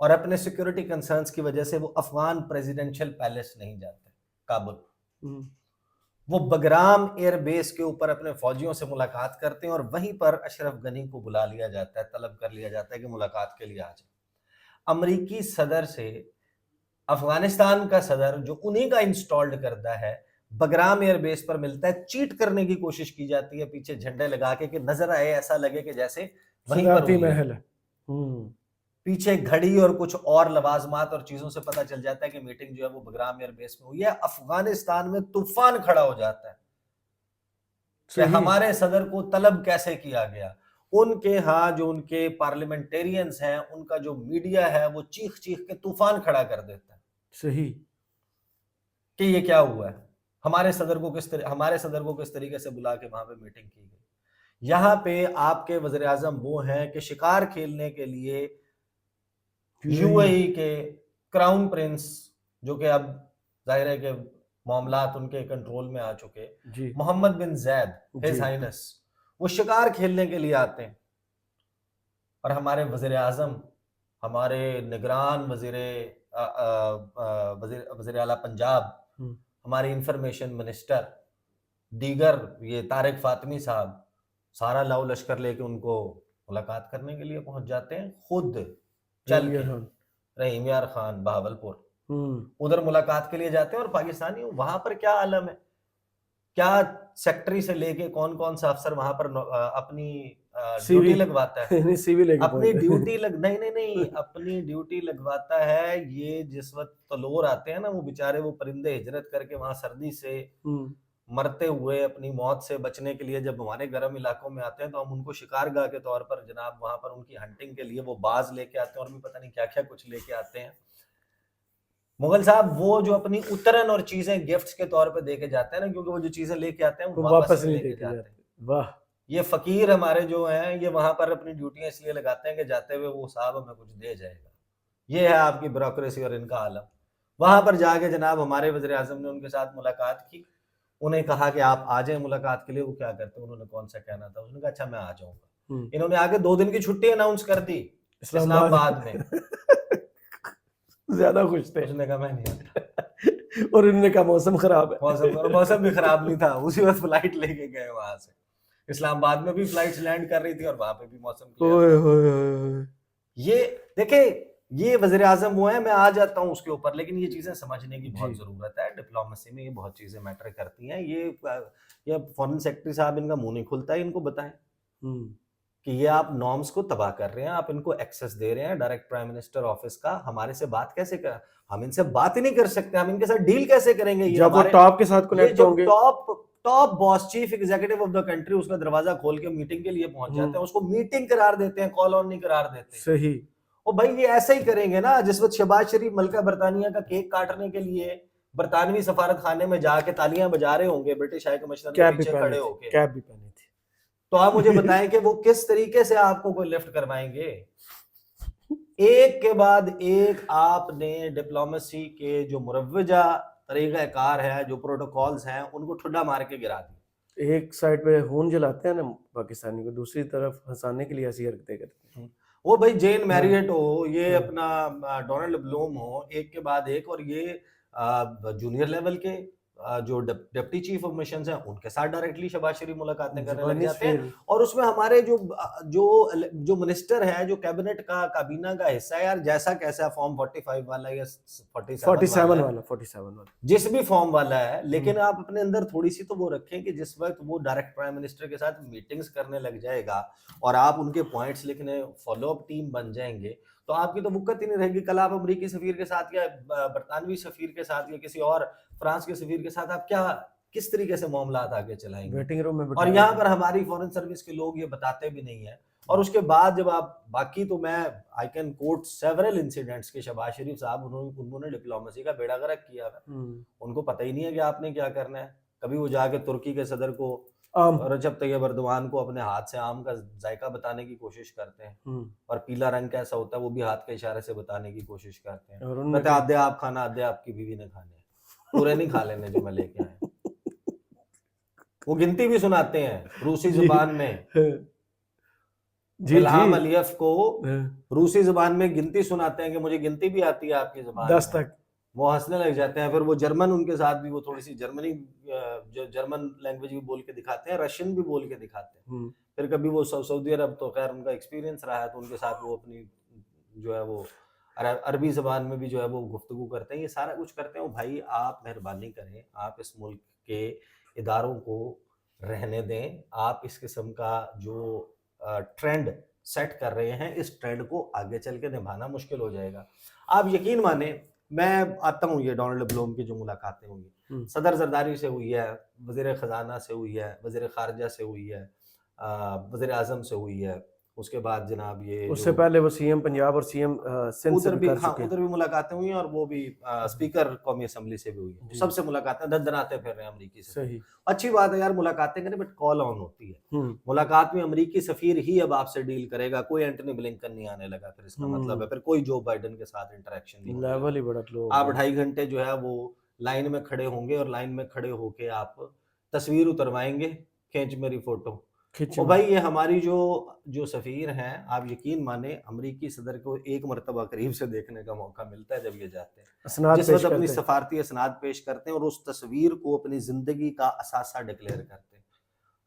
اور اپنے security concerns کی وجہ سے وہ افغان پریزیڈنشل پیلس نہیں جاتے کابل، وہ بگرام ایئر بیس کے اوپر اپنے فوجیوں سے ملاقات کرتے ہیں اور وہیں پر اشرف غنی کو بلا لیا جاتا ہے، طلب کر لیا جاتا ہے کہ ملاقات کے لیے آ جائے۔ امریکی صدر سے افغانستان کا صدر جو انہی کا انسٹالڈ کردہ ہے بگرام ایئر بیس پر ملتا ہے، چیٹ کرنے کی کوشش کی جاتی ہے پیچھے جھنڈے لگا کے کہ نظر آئے ایسا لگے کہ جیسے وہیں پر ہوئی محل ہے۔ پیچھے گھڑی اور کچھ اور لوازمات اور چیزوں سے پتہ چل جاتا ہے کہ میٹنگ جو ہے وہ بگرام ایئر بیس میں ہوئی ہے۔ افغانستان میں طوفان کھڑا ہو جاتا ہے کہ ہمارے صدر کو طلب کیسے کیا گیا۔ ان کے ہاں جو ان کے پارلیمنٹیرینز ہیں، ان کا جو میڈیا ہے وہ چیخ چیخ کے طوفان کھڑا کر دیتا ہے صحیح کہ یہ کیا ہوا ہے، ہمارے صدر کو کس طریقے سے بلا کے وہاں پہ میٹنگ کی گئی۔ یہاں پہ آپ کے وزیر اعظم وہ ہیں کہ شکار کھیلنے کے لیے یو اے ای کے کراؤن پرنس، جو کہ اب ظاہر ہے کہ معاملات ان کے کنٹرول میں آ چکے، محمد بن زید ہز ہائنس، وہ شکار کھیلنے کے لیے آتے ہیں، اور ہمارے وزیر اعظم، ہمارے نگران وزیر اعلیٰ پنجاب، ہماری انفارمیشن منسٹر، دیگر یہ طارق فاطمی صاحب، سارا لاؤ لشکر لے کے ان کو ملاقات کرنے کے لیے پہنچ جاتے ہیں، خود چل کے رحیم یار خان بہاولپور ادھر ملاقات کے لیے جاتے ہیں۔ اور پاکستانی وہاں پر کیا عالم ہے، کیا سیکٹری سے لے کے کون کون سا افسر وہاں پر اپنی ڈیوٹی لگواتا ہے، اپنی ڈیوٹی اپنی ڈیوٹی لگواتا ہے۔ یہ جس وقت تلور آتے ہیں نا، وہ بیچارے وہ پرندے ہجرت کر کے وہاں سردی سے مرتے ہوئے اپنی موت سے بچنے کے لیے جب ہمارے گرم علاقوں میں آتے ہیں تو ہم ان کو شکار گاہ کے طور پر جناب وہاں پر ان کی ہنٹنگ کے لیے وہ باز لے کے آتے ہیں، اور بھی پتہ نہیں کیا کیا کچھ لے کے آتے ہیں۔ مغل صاحب وہ جو اپنی اترن اور چیزیں گفٹس کے طور پہ دے کے جاتے ہیں نا، کیونکہ وہ جو چیزیں لے کے آتے ہیں وہ واپس نہیں لے کے جاتے۔ واہ، یہ فقیر ہمارے جو ہیں یہ وہاں پر اپنی ڈیوٹیاں اس لیے لگاتے ہیں کہ جاتے ہوئے وہ صاحب ہمیں کچھ دے جائے گا۔ یہ ہے آپ کی بیوروکریسی اور ان کا عالم۔ وہاں پر جا کے جناب ہمارے وزیر اعظم نے ان کے ساتھ ملاقات کی، انہیں کہا کہ آپ آ جائیں ملاقات کے لیے۔ وہ کیا کرتے ہیں، انہوں نے کون سا کہنا تھا، انہوں نے کہا اچھا میں آ جاؤں گا۔ انہوں نے آگے 2 دن کی چھٹی اناؤنس کر دی اسلام آباد میں، زیادہ خوش تھے، اس نے کہا میں نہیں آتا، اور انہوں نے کہا موسم خراب ہے، موسم بھی خراب نہیں تھا، اسی وقت فلائٹ لے کے گئے وہاں سے۔ اسلام آباد میں بھی فلائٹس لینڈ کر رہی تھی اور وہاں پہ بھی موسم کلیئر۔ یہ دیکھیں یہ وزیر اعظم وہ ہیں، میں آ جاتا ہوں اس کے اوپر، لیکن یہ چیزیں سمجھنے کی بہت ضرورت ہے۔ ڈپلومیسی میں یہ بہت چیزیں میٹر کرتی ہیں۔ یہ فارن سیکرٹری صاحب ان کا منہ نہیں کھلتا ہے، ان کو بتائیں کہ یہ آپ نارمز کو تباہ کر رہے ہیں، آپ ان کو ایکسس دے رہے ہیں ڈائریکٹ پرائم منسٹر آفس کا، ہمارے سے بات کیسے کریں؟ ہم ان سے بات ہی نہیں کر سکتے، ہم ان کے ساتھ ڈیل کیسے کریں گے؟ جب وہ ٹاپ کے ساتھ کنیکٹ ہوں گے، top boss chief executive of the country اس کا دروازہ کھول کے میٹنگ کے لیے پہنچ جاتے ہیں، اس کو میٹنگ قرار دیتے ہیں، کال آن نہیں قرار دیتے۔ صحیح، اور بھائی یہ ایسا ہی کریں گے نا، جس وقت شہباز شریف ملکہ برطانیہ کا کیک کاٹنے کے لیے برطانوی سفارت خانے میں جا کے تالیاں بجا رہے ہوں گے برٹش ہائی کمشنر کے پیچھے کھڑے ہو کے، کیپ بھی پہنی تھی، تو آپ مجھے بتائیں کہ وہ کس طریقے سے آپ کو کوئی لفٹ کروائیں گے؟ ایک کے بعد ایک آپ نے ڈپلومیسی کے جو مروجہ طریقہ کار ہے، جو پروٹوکالز ہیں، ان کو ٹھڈا مار کے گرا دیا۔ ایک سائڈ پہ خون جلاتے ہیں نا پاکستانی کو، دوسری طرف ہنسانے کے لیے ایسی حرکتیں کرتے ہیں۔ وہ بھائی جین میریٹ ہو، یہ اپنا ڈونلڈ بلوم ہو، ایک کے بعد ایک، اور یہ جونیئر لیول کے جو ڈپٹی چیف آف مشنز ہیں ان کے ساتھ ڈائریکٹلی شہباز شریف ملاقاتیں کرنے لگ جاتے ہیں۔ اور اس میں ہمارے جو منسٹر ہے، جو کیبنٹ کا کابینہ کا حصہ ہے، یار جیسا کیسا فارم 45 والا یا 47 والا جس بھی فارم والا ہے، لیکن آپ اپنے اندر تھوڑی سی تو وہ رکھیں کہ جس وقت وہ ڈائریکٹ پرائم منسٹر کے ساتھ میٹنگز کرنے لگ جائے گا اور آپ ان کے پوائنٹس لکھنے فالو اپ ٹیم بن جائیں گے، تو آپ کی تو وقت ہی نہیں رہے گی۔ کل آپ امریکی سفیر کے ساتھ یا برطانوی سفیر کے ساتھ یا کسی اور فرانس کے سفیر کے ساتھ آپ کس طریقے سے معاملات آگے چلائیں گے؟ ویٹنگ روم میں، اور یہاں پر ہماری فورن سروس کے لوگ یہ بتاتے بھی نہیں ہیں۔ اور اس کے بعد جب آپ باقی، تو میں I can quote several incidents کہ شہباز شریف صاحب انہوں نے ڈپلومیسی کا بیڑا غرق کیا ہے، ان کو پتہ ہی نہیں ہے کہ آپ نے کیا کرنا ہے۔ کبھی وہ جا کے ترکی کے صدر کو، رجب طیب اردوان کو اپنے ہاتھ سے آم کا ذائقہ بتانے کی کوشش کرتے ہیں، اور پیلا رنگ کیسا ہوتا ہے وہ بھی ہاتھ کے اشارے سے بتانے کی کوشش کرتے ہیں، کہتے ہیں آدھے آپ کھانا، آدھے آپ کی بیوی نے کھانے، پورے نہیں کھا لینے جو میں لے کے آیا۔ وہ گنتی بھی سناتے ہیں روسی زبان میں جی الہام جی علیف کو روسی زبان میں گنتی سناتے ہیں کہ مجھے گنتی بھی آتی ہے آپ کی زبان 10 میں، تک. وہ ہنسنے لگ جاتے ہیں. پھر وہ جرمن ان کے ساتھ بھی وہ تھوڑی سی جرمنی جو جرمن لینگویج بھی بول کے دکھاتے ہیں، رشین بھی بول کے دکھاتے ہیں. پھر کبھی وہ سعودی عرب تو خیر ان کا ایکسپیرینس رہا ہے تو ان کے ساتھ وہ اپنی جو ہے وہ عربی زبان میں بھی جو ہے وہ گفتگو کرتے ہیں. یہ سارا کچھ کرتے ہیں. بھائی آپ مہربانی کریں، آپ اس ملک کے اداروں کو رہنے دیں. آپ اس قسم کا جو ٹرینڈ سیٹ کر رہے ہیں، اس ٹرینڈ کو آگے چل کے نبھانا مشکل ہو جائے گا. آپ یقین مانیں، میں آتا ہوں یہ ڈونلڈ بلوم کی جو ملاقاتیں ہوئی، صدر زرداری سے ہوئی ہے، وزیر خزانہ سے ہوئی ہے، وزیر خارجہ سے ہوئی ہے، وزیر اعظم سے ہوئی ہے. اس کے بعد جناب یہ اس جو سے پہلے وہ سی ایم پنجاب اور سی ایم سندھ سے ادھر بھی بھی، کر ہاں چکے ہیں. ادھر بھی ملاقاتیں ہوئی ہیں، اور وہ بھی اسپیکر قومی اسمبلی سے بھی ہوئی ہیں. سب سے ملاقاتیں دندناتے پھر رہے ہیں امریکی سفیر. صحیح. اچھی بات ہے یار، ملاقاتیں کریں، بٹ کال آن ہوتی ہے. ملاقات میں امریکی سفیر ہی اب آپ سے ڈیل کرے گا، کوئی اینٹنی بلنکن نہیں آنے لگا. پھر اس کا مطلب ہے پھر کوئی جو بائیڈن کے ساتھ انٹریکشن نہیں ہونے لیول ہی لگا. بڑا لو. آپ 2.5 گھنٹے جو ہے وہ لائن میں کھڑے ہوں گے، اور لائن میں کھڑے ہو کے آپ تصویر اتروائیں گے، کھینچ میری فوٹو. اور بھائی یہ ہماری جو سفیر ہیں، آپ یقین مانیں امریکی صدر کو ایک مرتبہ قریب سے دیکھنے کا موقع ملتا ہے جب یہ جاتے ہیں، جس وقت اپنی سفارتی اسناد پیش کرتے ہیں اور اس تصویر کو اپنی زندگی کا اثاثہ ڈکلیئر کرتے ہیں.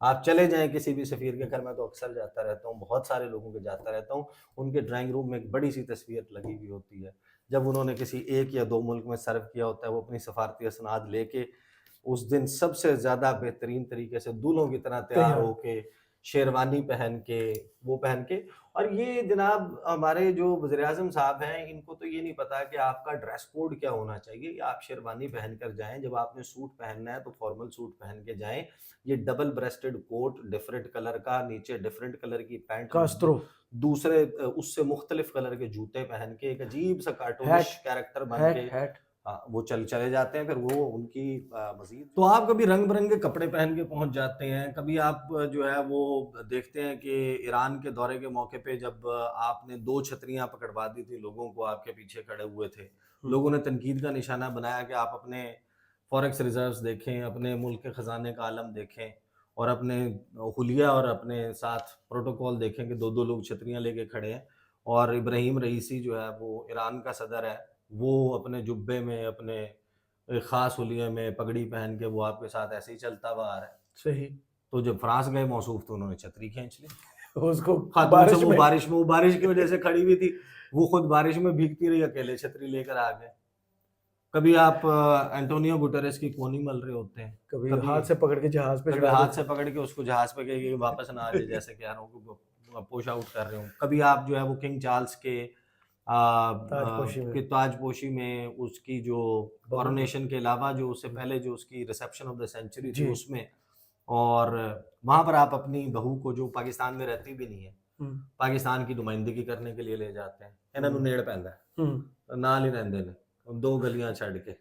آپ چلے جائیں کسی بھی سفیر کے گھر، میں تو اکثر جاتا رہتا ہوں، بہت سارے لوگوں کے جاتا رہتا ہوں، ان کے ڈرائنگ روم میں ایک بڑی سی تصویر لگی ہوئی ہوتی ہے. جب انہوں نے کسی 1 یا 2 ملک میں سرو کیا ہوتا ہے، وہ اپنی سفارتی اسناد لے کے اس دن سب سے زیادہ بہترین طریقے سے دولوں کی طرح تیار ہو کے، شیروانی پہن کے، وہ پہن کے. اور یہ جناب ہمارے جو وزیر اعظم صاحب ہیں، ان کو تو یہ نہیں پتا کہ آپ کا ڈریس کوڈ کیا ہونا چاہیے. آپ شیروانی پہن کر جائیں، جب آپ نے سوٹ پہننا ہے تو فارمل سوٹ پہن کے جائیں. یہ ڈبل بریسٹڈ کوٹ ڈفرنٹ کلر کا، نیچے ڈفرنٹ کلر کی پینٹ، دوسرے اس سے مختلف کلر کے جوتے پہن کے، ایک عجیب سا کارٹونش کیریکٹر بن کے وہ چلے جاتے ہیں. پھر وہ ان کی مزید تو آپ کبھی رنگ برنگے کپڑے پہن کے پہنچ جاتے ہیں. کبھی آپ جو ہے وہ دیکھتے ہیں کہ ایران کے دورے کے موقع پہ جب آپ نے 2 چھتریاں پکڑوا دی تھی لوگوں کو، آپ کے پیچھے کھڑے ہوئے تھے، لوگوں نے تنقید کا نشانہ بنایا کہ آپ اپنے فوریکس ریزروز دیکھیں، اپنے ملک کے خزانے کا عالم دیکھیں، اور اپنے حلیہ اور اپنے ساتھ پروٹوکول دیکھیں کہ 2 لوگ چھتریاں لے کے کھڑے ہیں. اور ابراہیم رئیسی جو ہے وہ ایران کا صدر ہے، وہ اپنے جبے میں، اپنے ایک خاص حلیے میں پگڑی پہن کے وہ آپ کے ساتھ ایسے ہی چلتا ہوا آ رہا ہے. صحیح. تو جب فرانس گئے موصوف تو انہوں نے چھتری کھینچ لی اس کو خاتون سے. وہ بارش کی وجہ سے کھڑی ہوئی تھی، وہ خود بارش میں بھیگتی رہی، اکیلے چھتری لے کر آ گئے. کبھی آپ انٹونیو گوٹریس کی کونی مل رہے ہوتے ہیں، کبھی ہاتھ سے پکڑ کے جہاز پہ، کبھی ہاتھ سے پکڑ کے اس کو جہاز پہ کہ واپس نہ آ جائے، جیسے کہ پوش آؤٹ کر رہے ہوں. کبھی آپ جو ہے وہ کنگ چارلز کے تاج پوشی میں، اس کی جو کورونیشن کے علاوہ جو اس سے پہلے جو اس کی ریسیپشن آف دا سینچری تھی اس میں، اور وہاں پر آپ اپنی بہو کو جو پاکستان میں رہتی بھی نہیں ہے، پاکستان کی نمائندگی کرنے کے لیے لے جاتے ہیں. انہوں نے نیڑ پہنتا ہے نال ہی رہندے نے 2 گلیاں چھڑ کے،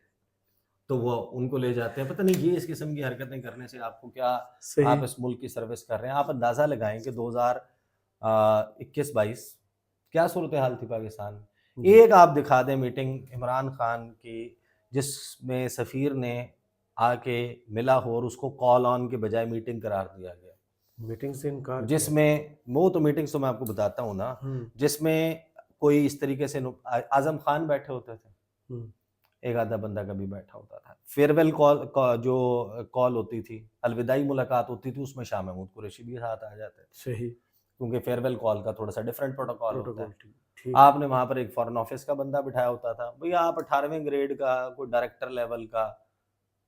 تو وہ ان کو لے جاتے ہیں. پتہ نہیں یہ اس قسم کی حرکتیں کرنے سے آپ کو کیا، آپ اس ملک کی سروس کر رہے ہیں. آپ اندازہ لگائیں کہ 2021-22 کیا صورتحال تھی پاکستان میں. ایک آپ دکھا دیں میٹنگ عمران خان کی جس میں سفیر نے آ کے ملا ہو اور اس کو کال آن کے بجائے میٹنگ قرار دیا گیا، میٹنگ سے انکار، جس میں وہ تو میٹنگز تو میں آپ کو بتاتا ہوں نا، جس میں کوئی اس طریقے سے اعظم خان بیٹھے ہوتے تھے، ایک آدھا بندہ کبھی بیٹھا ہوتا تھا. فیئرویل کال جو کال ہوتی تھی، الوداعی ملاقات ہوتی تھی، اس میں شاہ محمود قریشی بھی ساتھ آ جاتے تھے. صحیح. کیونکہ فیئرویل کال کا تھوڑا سا ڈفرینٹ پروٹوکول ہوتا ہے. آپ نے وہاں پر ایک فارن آفس کا بندہ بٹھایا ہوتا تھا. بھئی آپ 18ویں گریڈ کا کوئی ڈائریکٹر لیول کا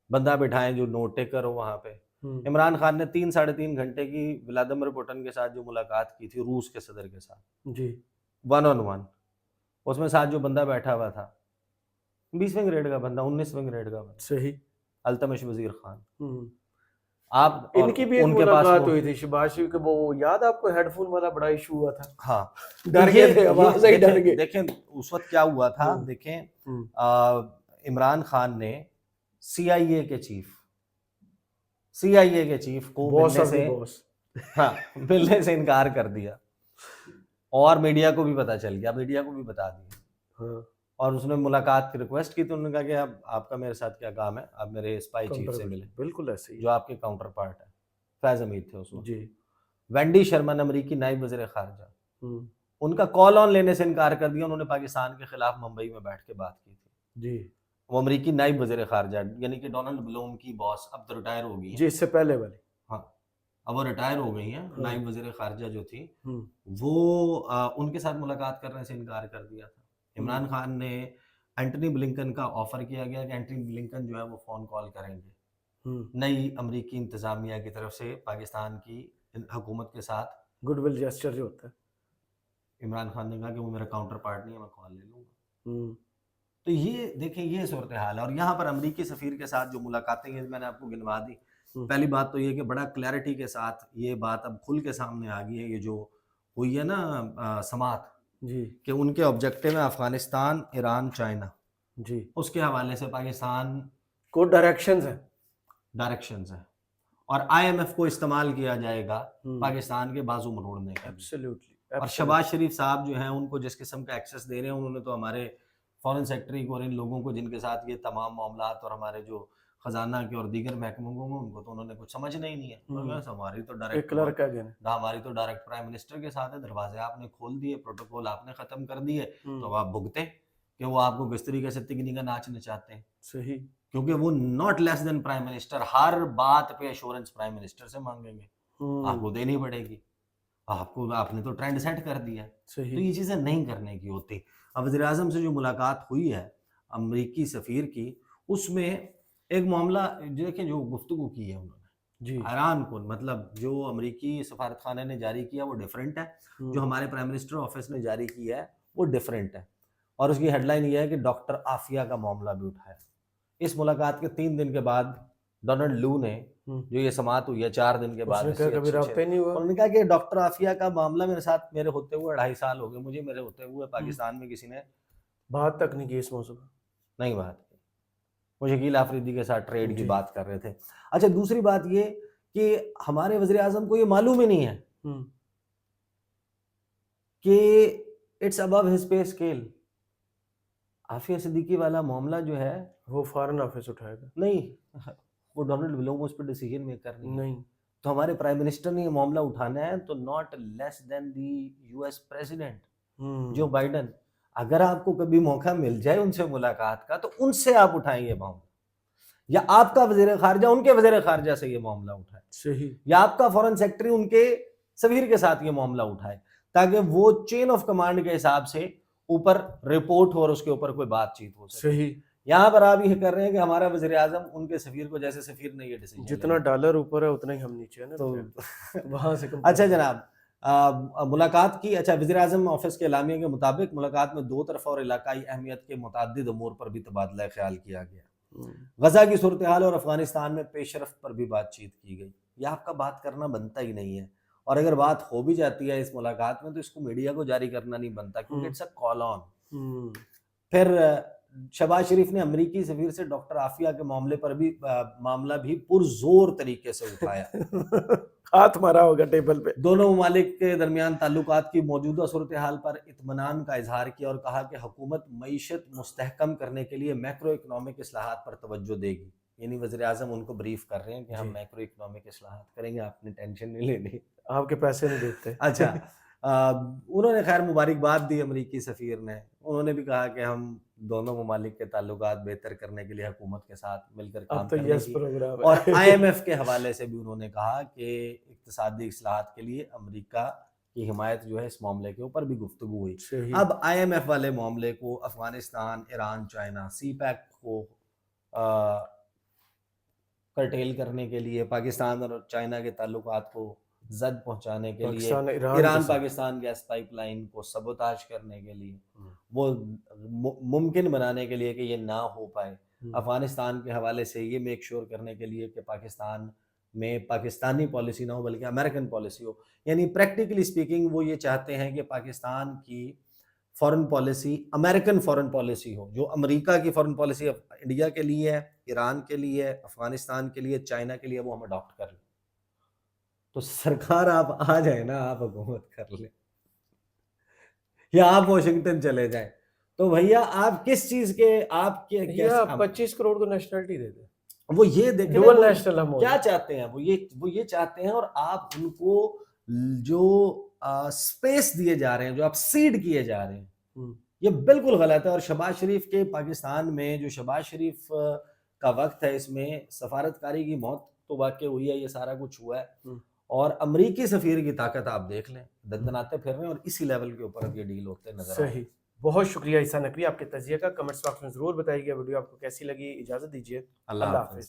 بندہ بٹھائیں جو نوٹ ٹیکر ہو وہاں پہ. عمران خان نے 3-3.5 گھنٹے کی ولادیمیر پوٹن کے ساتھ جو ملاقات کی تھی روس کے صدر کے ساتھ، جی 1 on 1، اس میں ساتھ جو بندہ بیٹھا ہوا تھا 20ویں گریڈ کا بندہ، 19ویں گریڈ کا بندہ، صحیح، التمش وزیر خان. آپ ان کی بھی ایک ملاقات ہوئی تھی شہباز شریف کے، وہ یاد آپ کو ہیڈ فون والا بڑا ایشو ہوا تھا. ہاں ڈر گئے تھے، آواز ہی ڈر گئے. دیکھیں اس وقت کیا ہوا تھا، دیکھیں عمران خان نے سی آئی اے کے چیف کو ملنے سے انکار کر دیا، اور میڈیا کو بھی پتا چل گیا، میڈیا کو بھی بتا دیا، اور اس نے ملاقات کی ریکویسٹ کی تو انہوں نے کہا کہ اب آپ کا میرے ساتھ کیا کام ہے، آپ میرے اسپائی چیف سے ملیں. بالکل ایسے ہی، جو آپ کے کاؤنٹر پارٹ ہے، فیض حمید تھے اس وقت. جی وینڈی شرمن امریکی نائب وزیر خارجہ، ان کا کال آن لینے سے انکار کر دیا. انہوں نے پاکستان کے خلاف ممبئی میں بیٹھ کے بات کی تھی. جی وہ امریکی نائب وزیر خارجہ یعنی کہ ڈونلڈ بلوم کی باس، اب تو ریٹائر ہو گئی ہیں. جی اس سے پہلے والی. ہاں اب وہ ریٹائر ہو گئی ہیں. نائب وزیر خارجہ جو تھی وہ ان کے ساتھ ملاقات کرنے سے انکار کر دیا تھا. عمران خان نے اینٹنی بلنکن کا آفر کیا گیا کہ اینٹنی بلنکن جو ہے وہ فون کال کریں گے. نئی امریکی انتظامیہ کی طرف سے پاکستان کی حکومت کے ساتھ گڈ ول جیسچر جو ہوتا ہے. عمران خان نے کہا کہ وہ میرا کاؤنٹر پارٹ نہیں ہے، میں کال لے لوں گا. تو یہ دیکھیں یہ صورتحال ہے. اور یہاں پر امریکی سفیر کے ساتھ جو ملاقاتیں ہیں میں نے آپ کو گنوا دی. پہلی بات تو یہ کہ بڑا کلیئرٹی کے ساتھ یہ بات اب کھل کے سامنے آ گئی ہے، یہ جو ہوئی ہے نا سماعت، جی کہ ان کے آبجیکٹو ہے افغانستان، ایران، چائنا. جی اس کے حوالے سے پاکستان کو ڈائریکشنز ہیں اور آئی ایم ایف کو استعمال کیا جائے گا پاکستان کے بازو مروڑنے کے. ایبسلیوٹلی. اور شہباز شریف صاحب جو ہیں ان کو جس قسم کا ایکسیس دے رہے ہیں، انہوں نے تو ہمارے فارن سیکٹری کو اور ان لوگوں کو جن کے ساتھ یہ تمام معاملات اور ہمارے جو خزانہ کے اور دیگر محکموں کو ان کو تو انہوں نے کچھ سمجھنا ہی نہیں ہے. ہماری تو ڈائریکٹ پرائم منسٹر کے ساتھ ہے، دروازے آپ نے کھول دیے، پروٹوکول آپ نے ختم کر دیے، تو آپ بھگتے کہ وہ آپ کو کس طریقے سے تگنی کا ناچ نچاتے ہیں. صحیح. کیونکہ وہ not less than prime minister, ہر بات پہ ایشورنس پرائم منسٹر سے مانگیں گے، آپ کو دینی پڑے گی. آپ نے تو ٹرینڈ سیٹ کر دیا. تو یہ چیزیں نہیں کرنے کی ہوتی. اب وزیر اعظم سے جو ملاقات ہوئی ہے امریکی سفیر کی، اس میں ایک معاملہ دیکھیں جو گفتگو کی ہے انہوں نے ایران کو، مطلب جو امریکی سفارت خانے نے جاری کیا وہ ڈیفرنٹ ہے، جو ہمارے پرائم منسٹر آفس نے جاری کیا ہے وہ ڈیفرنٹ ہے. اور اس کی ہیڈ لائن یہ ہے کہ ڈاکٹر عافیہ کا معاملہ بھی اٹھایا. اس ملاقات کے 3 دن کے بعد ڈونلڈ لو نے جو یہ سماعت ہوئی ہے 4 دن کے بعد، انہوں نے کہا کہ ڈاکٹر عافیہ کا معاملہ میرے ساتھ میرے ہوتے ہوئے 2.5 سال ہو گئے، مجھے میرے ہوتے ہوئے پاکستان میں کسی نے بات تک نہیں کی اس موضوع پر. نہیں بات کی. وہ شکیل آفریدی کے ساتھ ٹریڈ کی بات کر رہے تھے. اچھا دوسری بات یہ کہ ہمارے وزیر اعظم کو یہ معلوم ہی نہیں ہے کہ it's above his pay scale. Aafia Siddiqui والا معاملہ جو ہے وہ فارن آفس اٹھائے گا. نہیں، وہ ڈونلڈ بلوم اس پہ ڈیسیجن میکر نہیں. تو ہمارے پرائم منسٹر نے یہ معاملہ اٹھانا ہے تو not less than the U S president Joe Biden. اگر آپ کو کبھی موقع مل جائے ان سے ملاقات کا تو ان سے آپ اٹھائیں یہ معاملہ، یا آپ کا وزیر خارجہ ان کے وزیر خارجہ سے یہ معاملہ اٹھائے. صحیح. یا آپ کا فارن سیکٹری ان کے سفیر کے ساتھ یہ معاملہ اٹھائے، تاکہ وہ چین آف کمانڈ کے حساب سے اوپر رپورٹ ہو اور اس کے اوپر کوئی بات چیت ہو سکے. صحیح. یہاں پر آپ یہ کر رہے ہیں کہ ہمارا وزیر اعظم ان کے سفیر کو، جیسے سفیر نے یہ ڈیسیجن، جتنا ڈالر اوپر ہے اتنا ہی ہم نیچے ہیں نا، تو وہاں سے. اچھا جناب، ملاقات کی. اچھا وزیر اعظم آفس کے اعلامیہ کے مطابق ملاقات میں 2 طرفہ اور علاقائی اہمیت کے متعدد امور پر بھی تبادلہ خیال کیا گیا. غزہ کی صورتحال اور افغانستان میں پیش رفت پر بھی بات چیت کی گئی. یہ آپ کا بات کرنا بنتا ہی نہیں ہے، اور اگر بات ہو بھی جاتی ہے اس ملاقات میں تو اس کو میڈیا کو جاری کرنا نہیں بنتا، کیونکہ اٹس اے کال آن. پھر شہباز شریف نے امریکی سفیر سے ڈاکٹر عافیہ کے معاملہ بھی پرزور طریقے سے اٹھایا. ہاتھ مارا ہوگا ٹیبل پہ. دونوں ممالک کے درمیان تعلقات کی موجودہ صورتحال پر اطمینان کا اظہار کیا اور کہا کہ حکومت معیشت مستحکم کرنے کے لیے میکرو اکنامک اصلاحات پر توجہ دے گی. یعنی وزیر اعظم ان کو بریف کر رہے ہیں کہ ہم میکرو اکنامک اصلاحات کریں گے، آپ نے ٹینشن نہیں لینی، آپ کے پیسے نہیں دیتے. اچھا انہوں نے خیر مبارکباد دی امریکی سفیر نے. انہوں نے بھی کہا کہ ہم دونوں ممالک کے تعلقات بہتر کرنے کے لیے حکومت کے ساتھ مل کر کام کریں گے. اور آئی ایم ایف کے حوالے سے بھی انہوں نے کہا کہ اقتصادی اصلاحات کے لیے امریکہ کی حمایت جو ہے اس معاملے کے اوپر بھی گفتگو ہوئی. اب آئی ایم ایف والے معاملے کو افغانستان، ایران، چائنا، سی پیک کو کرٹیل کرنے کے لیے، پاکستان اور چائنا کے تعلقات کو زد پہنچانے کے لیے، Iran Pakistan gas pipeline کو سبوتاج کرنے کے لیے، وہ ممکن بنانے کے لیے کہ یہ نہ ہو پائے، افغانستان کے حوالے سے یہ میک شور کرنے کے لیے کہ پاکستان میں پاکستانی پالیسی نہ ہو بلکہ امریکن پالیسی ہو. یعنی پریکٹیکلی اسپیکنگ وہ یہ چاہتے ہیں کہ پاکستان کی foreign policy American foreign policy ہو. جو امریکہ کی فارن پالیسی انڈیا کے لیے ہے، ایران کے لیے ہے، افغانستان کے لیے، چائنا کے لیے، وہ ہم اڈاپٹ کر لیں. تو سرکار آپ آ جائیں نا، آپ حکومت کر لیں یا آپ واشنگٹن چلے جائیں، تو بھیا آپ کس چیز کے، آپ کے 25 کروڑ کو نیشنلٹی دے دیں. وہ یہ دیکھیں ڈوبل نیشنل ہم کیا چاہتے ہیں، وہ یہ چاہتے ہیں. اور آپ ان کو جو سپیس دیے جا رہے ہیں، جو آپ سیڈ کیے جا رہے ہیں، ہوں، یہ بالکل غلط ہے. اور شہباز شریف کے پاکستان میں جو شہباز شریف کا وقت ہے، اس میں سفارتکاری کی موت تو واقع ہوئی ہے، یہ سارا کچھ ہوا ہے. ہوں، اور امریکی سفیر کی طاقت آپ دیکھ لیں، دندناتے پھر رہے ہیں، اور اسی لیول کے اوپر اب یہ ڈیل ہوتے نظر آ رہے ہیں. صحیح. بہت شکریہ عیسیٰ نقوی، آپ کے تجزیے کا. کمنٹس باکس میں ضرور بتائیے گا ویڈیو آپ کو کیسی لگی. اجازت دیجیے. اللہ اللہ حافظ. حافظ.